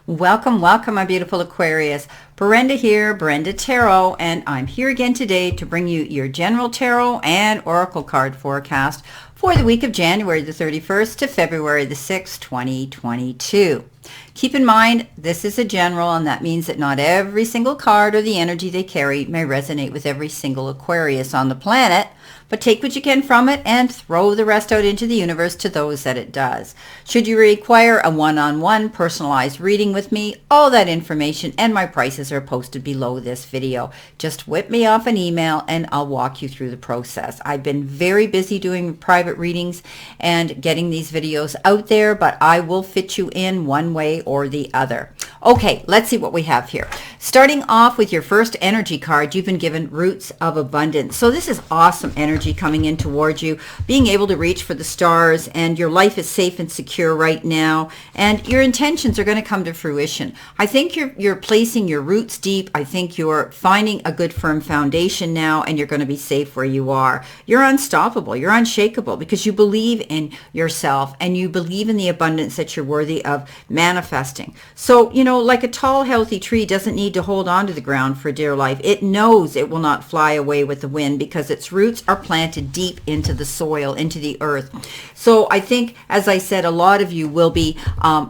Welcome, welcome, my beautiful Aquarius. Brenda here, Brenda Tarot, and I'm here again today to bring you your general tarot and oracle card forecast for the week of January the 31st to February the 6th, 2022. Keep in mind, this is a general, and that means that not every single card or the energy they carry may resonate with every single Aquarius on the planet, but take what you can from it and throw the rest out into the universe to those that it does. Should you require a one-on-one personalized reading with me, all that information and my prices are posted below this video. Just whip me off an email and I'll walk you through the process. I've been very busy doing private readings and getting these videos out there, but I will fit you in one way or the other. Okay, let's see what we have here. Starting off with your first energy card, you've been given Roots of Abundance. So this is awesome energy coming in towards you, being able to reach for the stars, and your life is safe and secure right now, and your intentions are going to come to fruition. I think you're placing your roots deep. I think you're finding a good firm foundation now, and you're going to be safe where you are. You're unstoppable. You're unshakable because you believe in yourself and you believe in the abundance that you're worthy of manifesting. So, like a tall, healthy tree doesn't need to hold on to the ground for dear life. It knows it will not fly away with the wind because its roots are planted deep into the soil, into the earth. So I think, as I said, a lot of you will be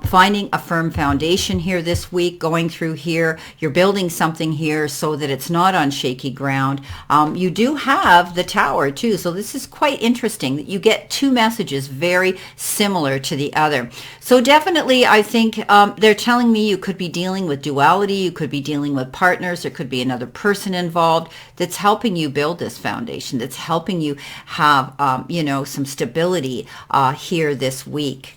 finding a firm foundation here this week, going through here. You're building something here so that it's not on shaky ground. You do have the Tower too, so this is quite interesting that you get two messages very similar to the other. So definitely, I think they're telling me you could be dealing with duality, you could be dealing with partners, there could be another person involved that's helping you build this foundation, that's helping you have, some stability here this week.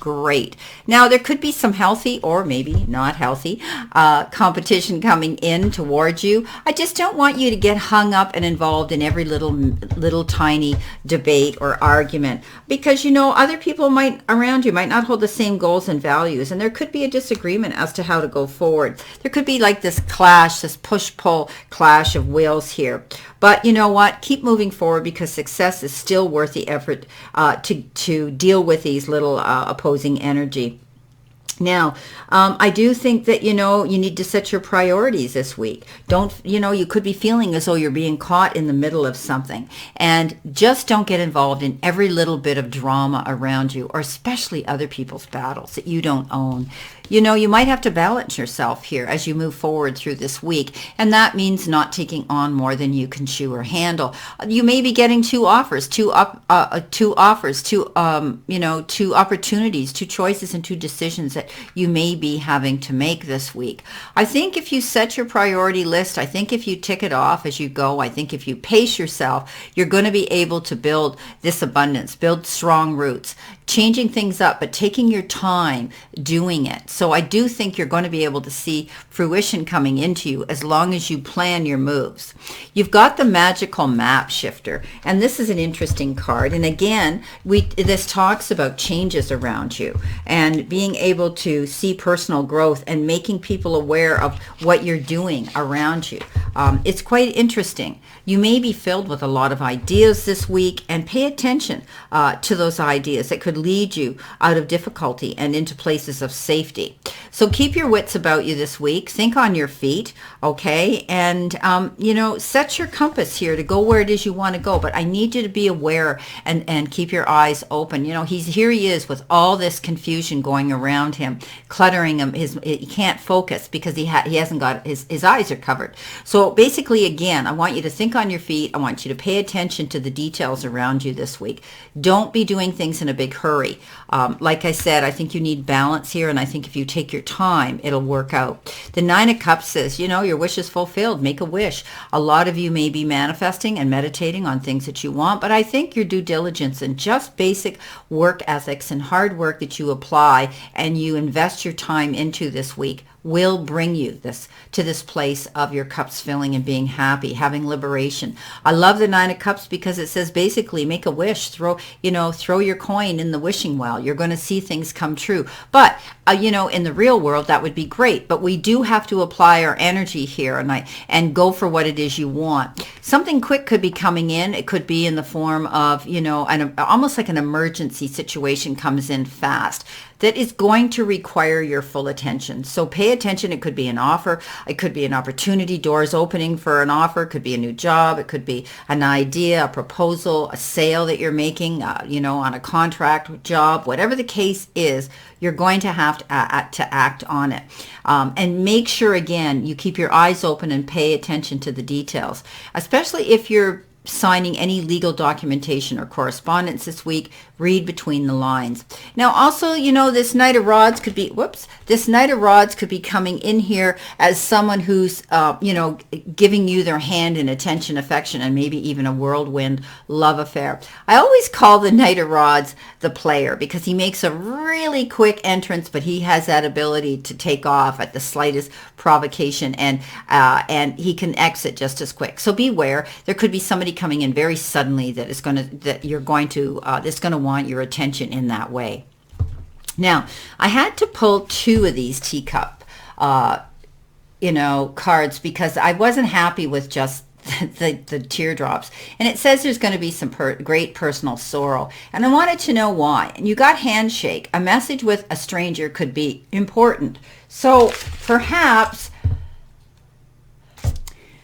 Great. Now, there could be some healthy or maybe not healthy competition coming in towards you. I just don't want you to get hung up and involved in every little tiny debate or argument because, other people around you might not hold the same goals and values, and there could be a disagreement as to how to go forward. There could be like this clash, this push-pull clash of wills here. But you know what? Keep moving forward because success is still worth the effort to deal with these little opposing energy. Now, I do think that, you need to set your priorities this week. You could be feeling as though you're being caught in the middle of something, and just don't get involved in every little bit of drama around you, or especially other people's battles that you don't own. You might have to balance yourself here as you move forward through this week, and that means not taking on more than you can chew or handle. You may be getting two opportunities, two choices, and two decisions that you may be having to make this week. I think if you set your priority list, I think if you tick it off as you go, I think if you pace yourself, you're going to be able to build this abundance, build strong roots, changing things up, but taking your time doing it. So I do think you're going to be able to see fruition coming into you as long as you plan your moves. You've got the magical map shifter, and this is an interesting card. And again, this talks about changes around you and being able to see personal growth and making people aware of what you're doing around you. It's quite interesting. You may be filled with a lot of ideas this week, and pay attention to those ideas that could lead you out of difficulty and into places of safety. So keep your wits about you this week. Think on your feet, okay? And, set your compass here to go where it is you want to go. But I need you to be aware and keep your eyes open. Here he is with all this confusion going around him, cluttering him. He can't focus because he hasn't got, his eyes are covered. So basically, again, I want you to think on your feet. I want you to pay attention to the details around you this week. Don't be doing things in a big hurry. Like I said, I think you need balance here, and I think if you take your time, it'll work out. The Nine of Cups says, your wish is fulfilled. Make a wish. A lot of you may be manifesting and meditating on things that you want, but I think your due diligence and just basic work ethics and hard work that you apply and you invest your time into this week will bring you to this place of your cups filling and being happy, having liberation. I love the Nine of Cups because it says basically make a wish, throw your coin in the wishing well. You're going to see things come true. But in the real world, that would be great. But we do have to apply our energy here and go for what it is you want. Something quick could be coming in. It could be in the form of, almost like an emergency situation comes in fast. that is going to require your full attention. So pay attention. It could be an offer. It could be an opportunity, doors opening for an offer. It could be a new job. It could be an idea, a proposal, a sale that you're making, on a contract job. Whatever the case is, you're going to have to act on it. And make sure, again, you keep your eyes open and pay attention to the details, especially if you're signing any legal documentation or correspondence this week. Read between the lines. Now also, this Knight of Rods could be, this Knight of Rods could be coming in here as someone who's, giving you their hand in attention, affection, and maybe even a whirlwind love affair. I always call the Knight of Rods the player because he makes a really quick entrance, but he has that ability to take off at the slightest provocation, and he can exit just as quick. So beware. There could be somebody coming in very suddenly that's going to want your attention in that way. Now, I had to pull two of these teacup, cards because I wasn't happy with just the teardrops. And it says there's going to be some great personal sorrow. And I wanted to know why. And you got handshake. A message with a stranger could be important. So perhaps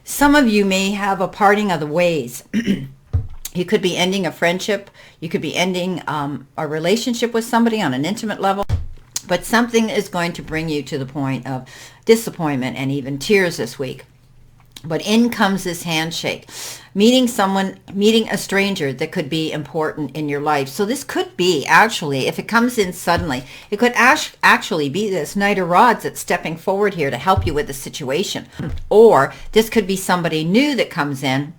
some of you may have a parting of the ways. You could be ending a friendship. You could be ending a relationship with somebody on an intimate level. But something is going to bring you to the point of disappointment and even tears this week. But in comes this handshake, meeting a stranger that could be important in your life. So this could be, actually, if it comes in suddenly, it could actually be this Knight of Rods that's stepping forward here to help you with the situation. Or this could be somebody new that comes in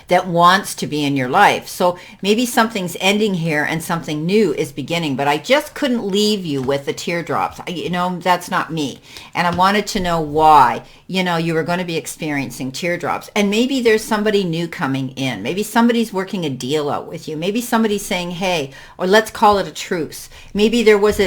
that wants to be in your life. So maybe something's ending here and something new is beginning, but I just couldn't leave you with the teardrops. That's not me. And I wanted to know why, you were going to be experiencing teardrops. And maybe there's somebody new coming in. Maybe somebody's working a deal out with you. Maybe somebody's saying, hey, or let's call it a truce. Maybe there was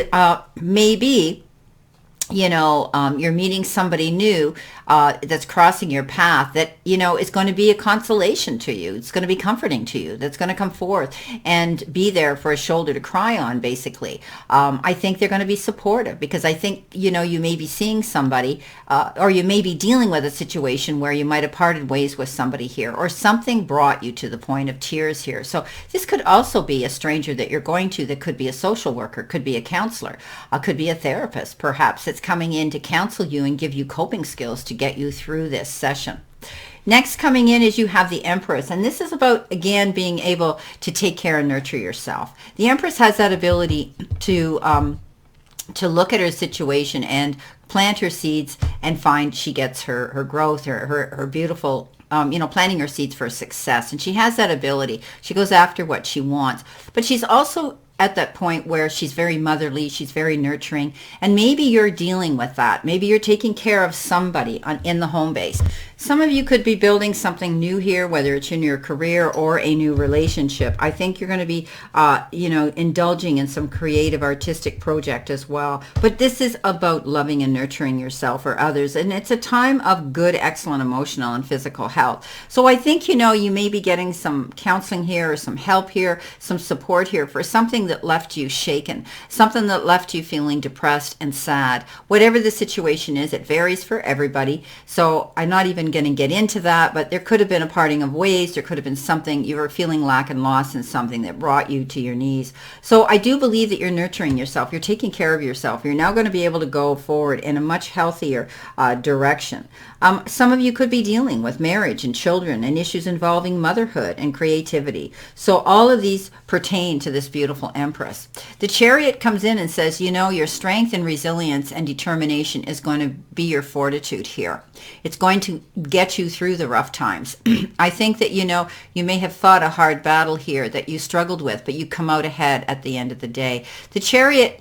you're meeting somebody new that's crossing your path that, is going to be a consolation to you. It's going to be comforting to you. That's going to come forth and be there for a shoulder to cry on, basically. I think they're going to be supportive because I think, you may be seeing somebody or you may be dealing with a situation where you might have parted ways with somebody here or something brought you to the point of tears here. So this could also be a stranger that you're going to that could be a social worker, could be a counselor, could be a therapist, perhaps, that's coming in to counsel you and give you coping skills to get you through this session. Next coming in is you have the Empress, and this is about, again, being able to take care and nurture yourself. The Empress has that ability to look at her situation and plant her seeds and find she gets her growth, her beautiful, planting her seeds for success. And she has that ability. She goes after what she wants, but she's also at that point where she's very motherly, she's very nurturing, and maybe you're dealing with that. Maybe you're taking care of somebody in the home base. Some of you could be building something new here, whether it's in your career or a new relationship. I think you're going to be, indulging in some creative artistic project as well. But this is about loving and nurturing yourself or others. And it's a time of good, excellent emotional and physical health. So I think, you may be getting some counseling here or some help here, some support here for something that left you shaken, something that left you feeling depressed and sad. Whatever the situation is, it varies for everybody. So I'm not even going to get into that, but there could have been a parting of ways. There could have been something, you were feeling lack and loss in something that brought you to your knees. So I do believe that you're nurturing yourself. You're taking care of yourself. You're now going to be able to go forward in a much healthier direction. Some of you could be dealing with marriage and children and issues involving motherhood and creativity. So all of these pertain to this beautiful Empress. The Chariot comes in and says, your strength and resilience and determination is going to be your fortitude here. It's going to get you through the rough times. I think that, you may have fought a hard battle here that you struggled with, but you come out ahead at the end of the day. The Chariot,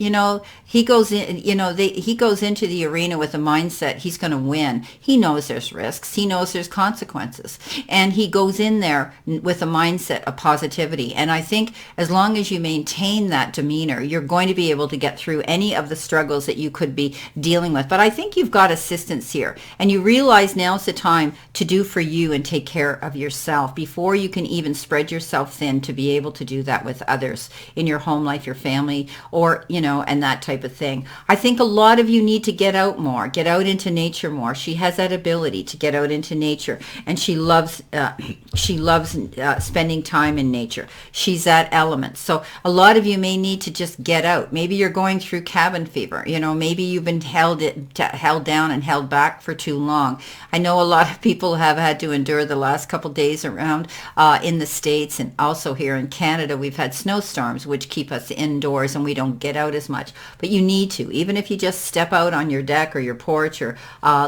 he goes in, he goes into the arena with a mindset he's going to win. He knows there's risks. He knows there's consequences. And he goes in there with a mindset of positivity. And I think as long as you maintain that demeanor, you're going to be able to get through any of the struggles that you could be dealing with. But I think you've got got assistance here. And you realize now's the time to do for you and take care of yourself before you can even spread yourself thin to be able to do that with others in your home life, your family, or, and that type of thing. I think a lot of you need to get out more, get out into nature more. She has that ability to get out into nature, and she loves spending time in nature. She's that element. So a lot of you may need to just get out. Maybe you're going through cabin fever. Maybe you've been held down and held back for too long. I know a lot of people have had to endure the last couple days around in the States, and also here in Canada, we've had snowstorms, which keep us indoors and we don't get out as much. But you need to, even if you just step out on your deck or your porch, or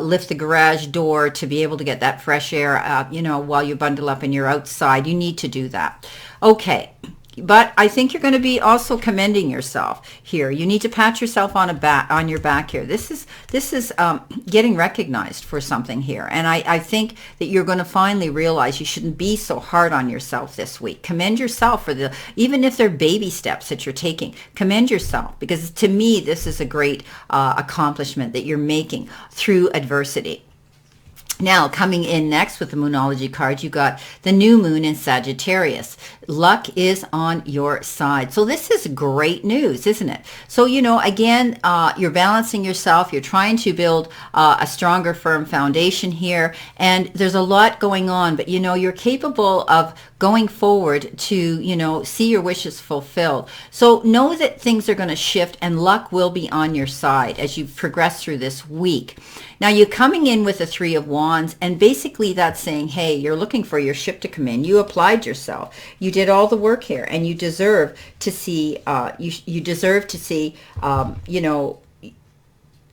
lift the garage door to be able to get that fresh air, while you bundle up and you're outside, you need to do that. Okay. But I think you're going to be also commending yourself here. You need to pat yourself on your back here. This is getting recognized for something here. And I think that you're going to finally realize you shouldn't be so hard on yourself this week. Commend yourself for even if they're baby steps that you're taking, commend yourself, because to me, this is a great accomplishment that you're making through adversity. Now, coming in next with the Moonology card, you got the new moon in Sagittarius. Luck is on your side. So this is great news, isn't it? So, again, you're balancing yourself. You're trying to build a stronger, firm foundation here. And there's a lot going on, but, you're capable of going forward to, see your wishes fulfilled. So know that things are going to shift and luck will be on your side as you progress through this week. Now, you're coming in with the Three of Wands, and basically that's saying, hey, you're looking for your ship to come in. You applied yourself. You did all the work here, and you deserve to see, you deserve to see,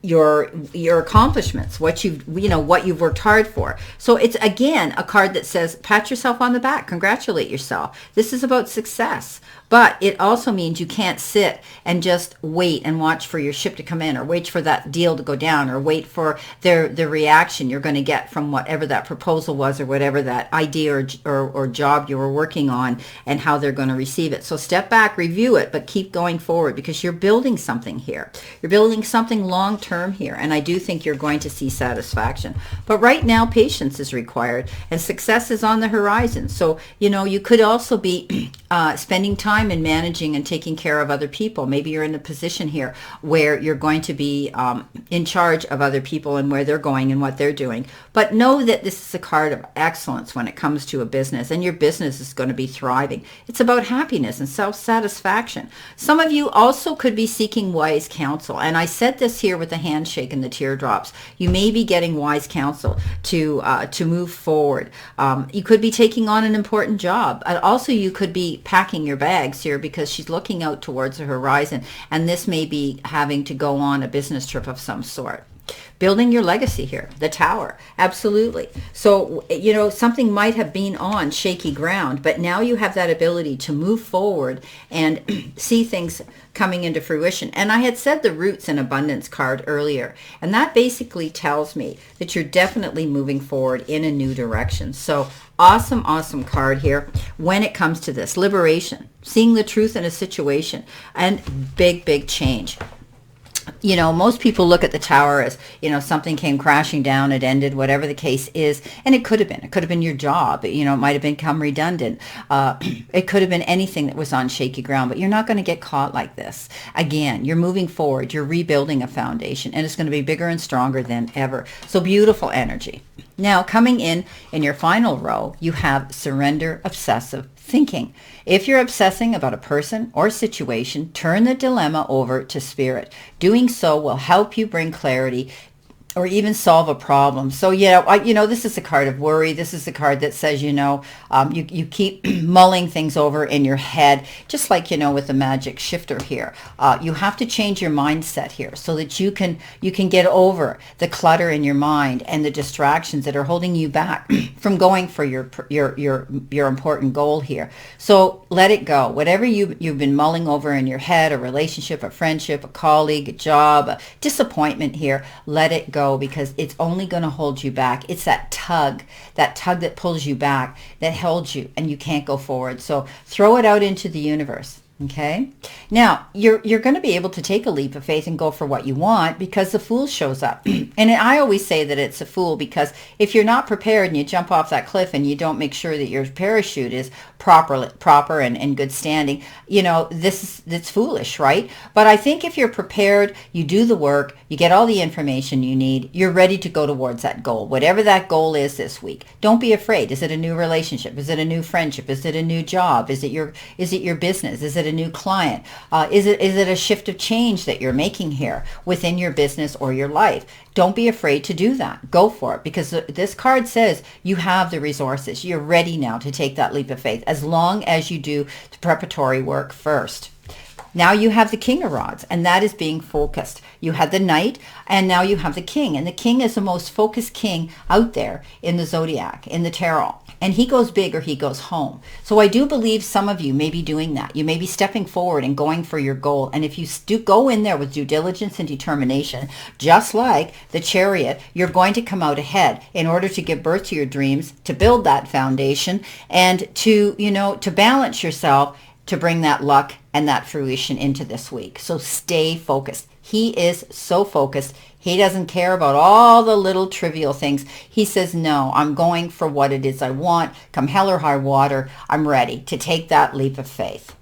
your accomplishments, what you've worked hard for. So it's again a card that says pat yourself on the back, congratulate yourself. This is about success. But it also means you can't sit and just wait and watch for your ship to come in, or wait for that deal to go down, or wait for the reaction you're going to get from whatever that proposal was, or whatever that idea or job you were working on, and how they're going to receive it. So step back, review it, but keep going forward, because you're building something here. You're building something long-term here, and I do think you're going to see satisfaction. But right now, patience is required, and success is on the horizon. So, you could also be spending time in managing and taking care of other people. Maybe you're in a position here where you're going to be in charge of other people and where they're going and what they're doing. But know that this is a card of excellence when it comes to a business, and your business is going to be thriving. It's about happiness and self-satisfaction. Some of you also could be seeking wise counsel, and I said this here with the handshake and the teardrops. You may be getting wise counsel to move forward. You could be taking on an important job. Also, you could be packing your bags here, because she's looking out towards the horizon, and this may be having to go on a business trip of some sort. Building your legacy here, the Tower, absolutely. So, something might have been on shaky ground, but now you have that ability to move forward and see things coming into fruition. And I had said the Roots and Abundance card earlier, and that basically tells me that you're definitely moving forward in a new direction. So awesome card here when it comes to this. Liberation, seeing the truth in a situation, and big change. Most people look at the Tower as, something came crashing down, it ended, whatever the case is. And it could have been your job. It might have become redundant. It could have been anything that was on shaky ground, but you're not going to get caught like this. Again, you're moving forward. You're rebuilding a foundation, and it's going to be bigger and stronger than ever. So beautiful energy. Now, coming in your final row, you have surrender obsessive thinking. If you're obsessing about a person or situation, turn the dilemma over to spirit. Doing so will help you bring clarity or even solve a problem. So, this is a card of worry. This is a card that says, you keep mulling things over in your head, just like, with the magic shifter here. You have to change your mindset here so that you can get over the clutter in your mind and the distractions that are holding you back from going for your important goal here. So let it go. Whatever you've been mulling over in your head, a relationship, a friendship, a colleague, a job, a disappointment here, let it go, because it's only going to hold you back. It's that tug that pulls you back, that holds you, and you can't go forward. So throw it out into the universe. Okay. Now you're going to be able to take a leap of faith and go for what you want, because the Fool shows up. And I always say that it's a fool, because if you're not prepared and you jump off that cliff and you don't make sure that your parachute is proper and in good standing, it's foolish, right? But I think if you're prepared, you do the work, you get all the information you need, you're ready to go towards that goal, whatever that goal is this week. Don't be afraid. Is it a new relationship? Is it a new friendship? Is it a new job? Is it your business? Is it a new client? Is it a shift of change that you're making here within your business or your life? Don't be afraid to do that. Go for it, because this card says you have the resources. You're ready now to take that leap of faith, as long as you do the preparatory work first. Now you have the King of Rods, and that is being focused. You had the Knight, and now you have the King. And the King is the most focused king out there in the zodiac, in the tarot. And he goes big or he goes home. So I do believe some of you may be doing that. You may be stepping forward and going for your goal. And if you do go in there with due diligence and determination, just like the Chariot, you're going to come out ahead in order to give birth to your dreams, to build that foundation, and to balance yourself, to bring that luck and that fruition into this week. So stay focused. He is so focused. He doesn't care about all the little trivial things. He says, no, I'm going for what it is I want. Come hell or high water, I'm ready to take that leap of faith.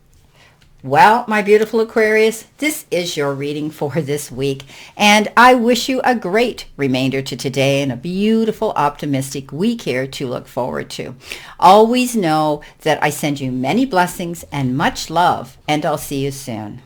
Well, my beautiful Aquarius, this is your reading for this week, and I wish you a great remainder to today and a beautiful, optimistic week here to look forward to. Always know that I send you many blessings and much love, and I'll see you soon.